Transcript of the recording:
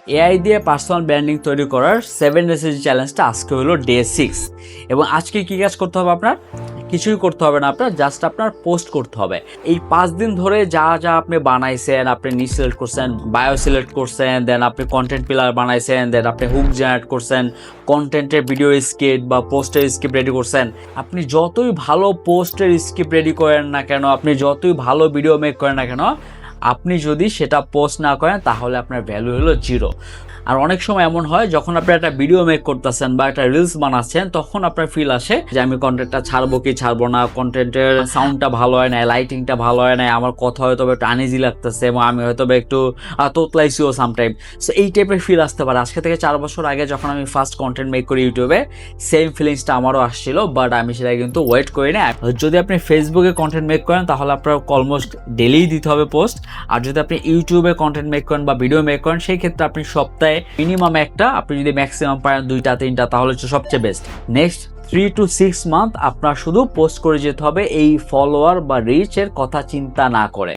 AI দিয়ে personal branding তৈরি করার 7 ডেজ চ্যালেঞ্জটা আজকে হলো ডে 6 এবং আজকে কি কাজ করতে হবে আপনার? কিছুই করতে হবে না, আপনার জাস্ট আপনার পোস্ট করতে হবে। এই 5 দিন ধরে যা যা আপনি বানাইছেন, আপনি নিচ সিলেক্ট করছেন, বায়ো সিলেক্ট করছেন, দেন আপনি কন্টেন্ট পিলার বানাইছেন, দেন আপনি হুক জেনারেট করছেন, কন্টেন্টের ভিডিও স্ক্রিপ্ট বা পোস্টের স্ক্রিপ্ট রেডি করছেন। আপনি যতই ভালো পোস্টের স্ক্রিপ্ট রেডি করেন না কেন, আপনি যতই ভালো ভিডিও মেক করেন না কেন, আপনি যদি সেটা পোস্ট না করেন তাহলে আপনার ভ্যালু হলো 0। আর অনেক সময় এমন হয় যখন আপনি একটা ভিডিও মেক করতেছেন বা একটা রিলস বানাচ্ছেন, তখন আপনার ফিল আসে যে আমি কন্টেন্টটা ছাড়বো কি ছাড়বো না, কন্টেন্টের সাউন্ডটা ভালো হয় না, লাইটিংটা ভালো হয় না, আমার কথা হয়তো একটু আনইজি লাগতেছে এবং আমি হয়তো একটু তোতলাইছিও সামটাইম। সো এই টাইপের ফিল আসতে পারে। আজকে থেকে 4 বছর আগে যখন আমি ফার্স্ট কন্টেন্ট মেক করি ইউটিউবে, সেম ফিলিংসটা আমারও আসছিল, বাট আমি সেটা কিন্তু ওয়েট করি না। যদি আপনি ফেসবুকে কন্টেন্ট মেক করেন তাহলে আপনার অলমোস্ট ডেলি দিতে হবে পোস্ট। আর যদি আপনি ইউটিউবে কন্টেন্ট মেক করেন বা ভিডিও মেক করেন, সেই ক্ষেত্রে আপনি সপ্তাহে মিনিমাম একটা, আপনি যদি ম্যাক্সিমাম পারেন 2টা 3টা, তাহলে হচ্ছে সবচেয়ে বেস্ট। নেক্সট 3 to 6 মান্থ আপনার শুধু পোস্ট করে যেতে হবে এই ফলোয়ার বা রিচের কথা চিন্তা না করে।